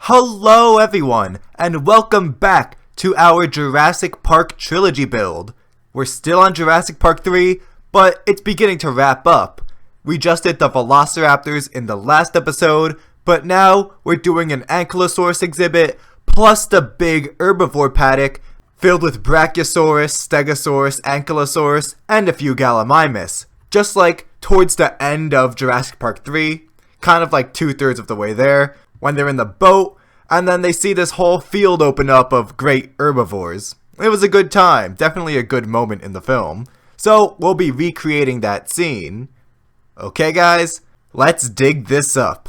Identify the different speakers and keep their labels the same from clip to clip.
Speaker 1: Hello everyone, and welcome back to our Jurassic Park trilogy build. We're still on Jurassic Park 3, but it's beginning to wrap up. We just did the Velociraptors in the last episode, but now we're doing an Ankylosaurus exhibit, plus the big herbivore paddock, filled with Brachiosaurus, Stegasaurus, Ankylosaurus, and a few Gallimimus. Just like towards the end of Jurassic Park 3, kind of like 2/3 of the way there, when they're in the boat, and then they see this whole field open up of great herbivores. It was a good time, definitely a good moment in the film. So we'll be recreating that scene. Okay guys, let's dig this up.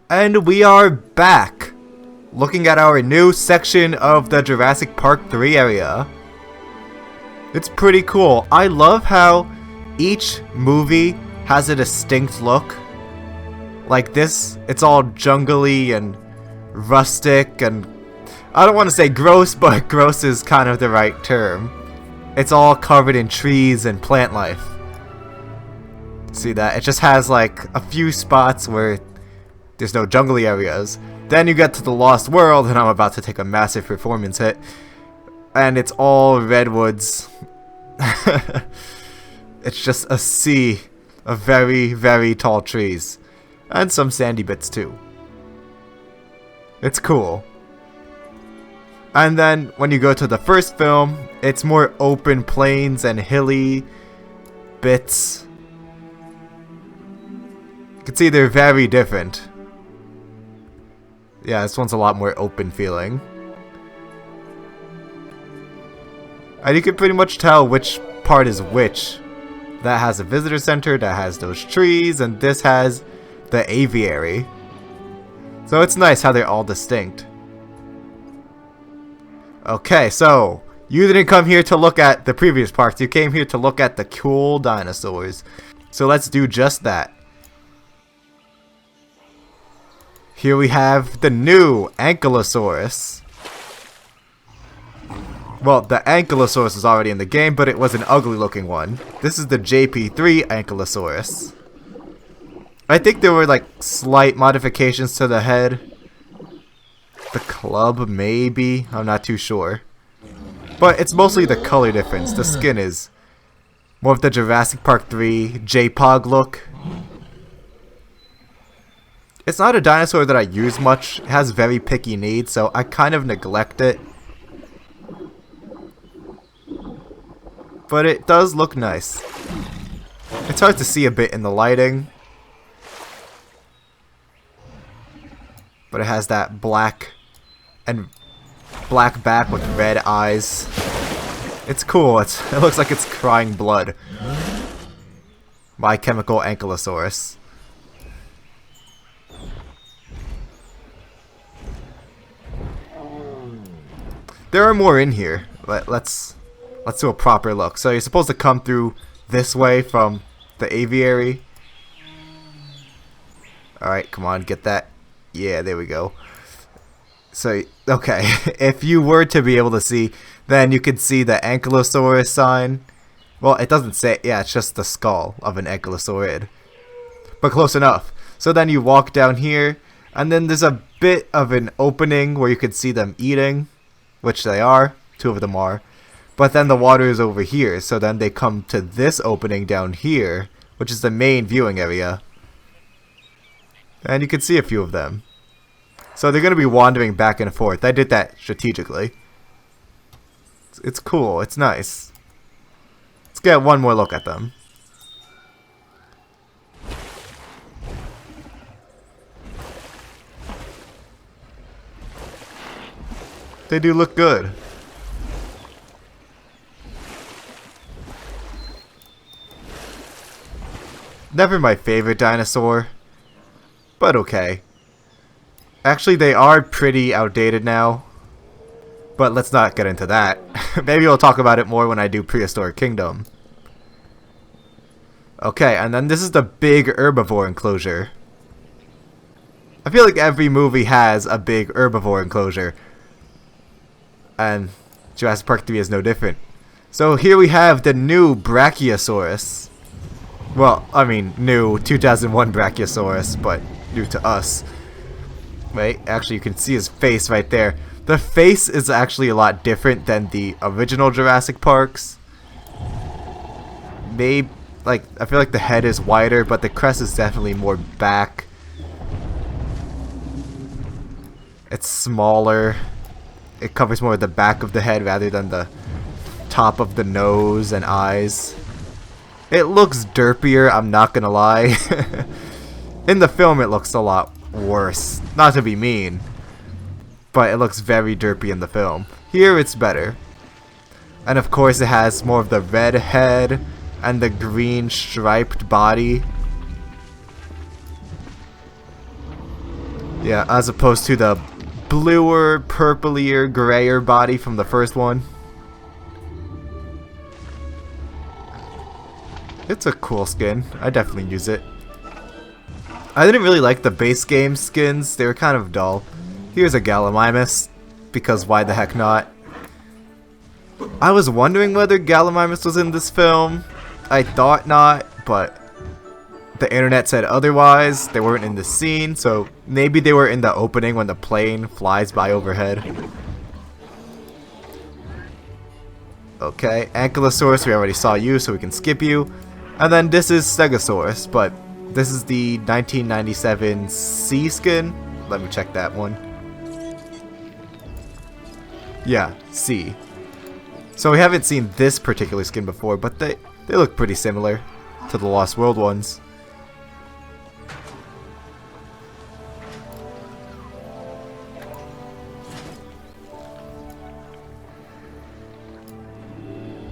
Speaker 1: And we are back, looking at our new section of the Jurassic Park 3 area. It's pretty cool. I love how each movie has a distinct look. Like this, it's all jungly and rustic, and I don't want to say gross, but gross is kind of the right term. It's all covered in trees and plant life. See that? It just has like a few spots where there's no jungly areas. Then you get to the Lost World, and I'm about to take a massive performance hit. And it's all redwoods. It's just a sea of very, very tall trees. And some sandy bits too. It's cool. And then when you go to the first film, it's more open plains and hilly bits. You can see they're very different. Yeah, this one's a lot more open feeling. And you can pretty much tell which part is which. That has a visitor center, that has those trees, and this has the aviary. So it's nice how they're all distinct. Okay, so you didn't come here to look at the previous parts. You came here to look at the cool dinosaurs. So let's do just that. Here we have the new Ankylosaurus. Well, the Ankylosaurus is already in the game, but it was an ugly looking one. This is the JP3 Ankylosaurus. I think there were like slight modifications to the head. The club, maybe? I'm not too sure. But it's mostly the color difference. The skin is more of the Jurassic Park 3 J-Pog look. It's not a dinosaur that I use much. It has very picky needs, so I kind of neglect it. But it does look nice. It's hard to see a bit in the lighting. But it has that black back with red eyes. It's cool. It looks like it's crying blood. My Chemical Ankylosaurus. There are more in here. Let's do a proper look. So you're supposed to come through this way from the aviary. Alright, come on, get that. Yeah, there we go. So, okay, if you were to be able to see, then you could see the Ankylosaurus sign. Well, it doesn't say, yeah, it's just the skull of an Ankylosaurid. But close enough. So then you walk down here, and then there's a bit of an opening where you could see them eating, which they are, 2 of them are. But then the water is over here, so then they come to this opening down here, which is the main viewing area. And you can see a few of them. So they're going to be wandering back and forth. I did that strategically. It's cool. It's nice. Let's get one more look at them. They do look good. Never my favorite dinosaur. But okay. Actually, they are pretty outdated now. But let's not get into that. Maybe we'll talk about it more when I do Prehistoric Kingdom. Okay, and then this is the big Herbivore Enclosure. I feel like every movie has a big Herbivore Enclosure. And Jurassic Park 3 is no different. So here we have the new Brachiosaurus. Well, I mean, new 2001 Brachiosaurus, but new to us. Wait, actually you can see his face right there. The face is actually a lot different than the original Jurassic Parks. Maybe, like, I feel like the head is wider, but the crest is definitely more back. It's smaller. It covers more of the back of the head rather than the top of the nose and eyes. It looks derpier, I'm not gonna lie. In the film it looks a lot worse. Not to be mean, but it looks very derpy in the film. Here it's better. And of course it has more of the red head and the green striped body. Yeah, as opposed to the bluer, purplier, grayer body from the first one. It's a cool skin. I definitely use it. I didn't really like the base game skins. They were kind of dull. Here's a Gallimimus, because why the heck not? I was wondering whether Gallimimus was in this film. I thought not, but the internet said otherwise. They weren't in the scene, so maybe they were in the opening when the plane flies by overhead. Okay, Ankylosaurus, we already saw you, so we can skip you. And then this is Stegasaurus, but this is the 1997 C skin. Let me check that one. Yeah, C. So we haven't seen this particular skin before, but they look pretty similar to the Lost World ones.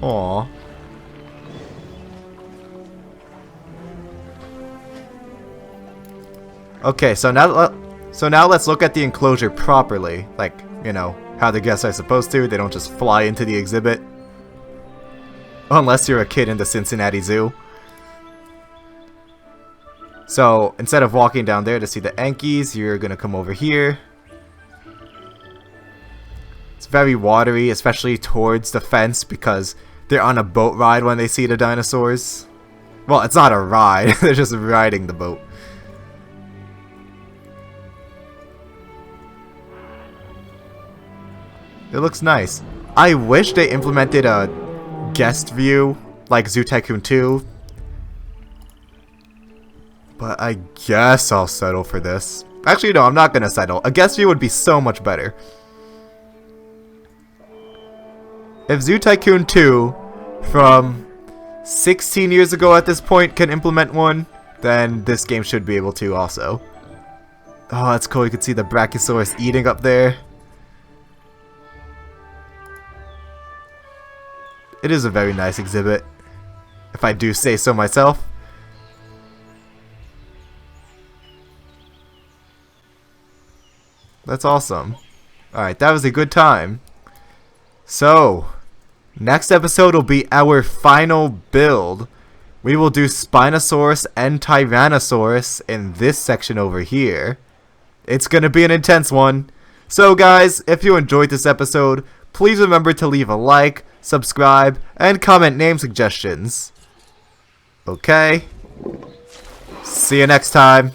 Speaker 1: Aww. Okay, so now let's look at the enclosure properly, like you know, how the guests are supposed to. They don't just fly into the exhibit. Unless you're a kid in the Cincinnati Zoo. So, instead of walking down there to see the Ankies, you're gonna come over here. It's very watery, especially towards the fence, because they're on a boat ride when they see the dinosaurs. Well, it's not a ride, they're just riding the boat. It looks nice. I wish they implemented a guest view like Zoo Tycoon 2. But I guess I'll settle for this. Actually, no, I'm not gonna settle. A guest view would be so much better. If Zoo Tycoon 2 from 16 years ago at this point can implement one, then this game should be able to also. Oh, that's cool. You can see the Brachiosaurus eating up there. It is a very nice exhibit, if I do say so myself. That's awesome. Alright, that was a good time. So, next episode will be our final build. We will do Spinosaurus and Tyrannosaurus in this section over here. It's gonna be an intense one. So guys, if you enjoyed this episode, please remember to leave a like, subscribe, and comment name suggestions. Okay? See you next time.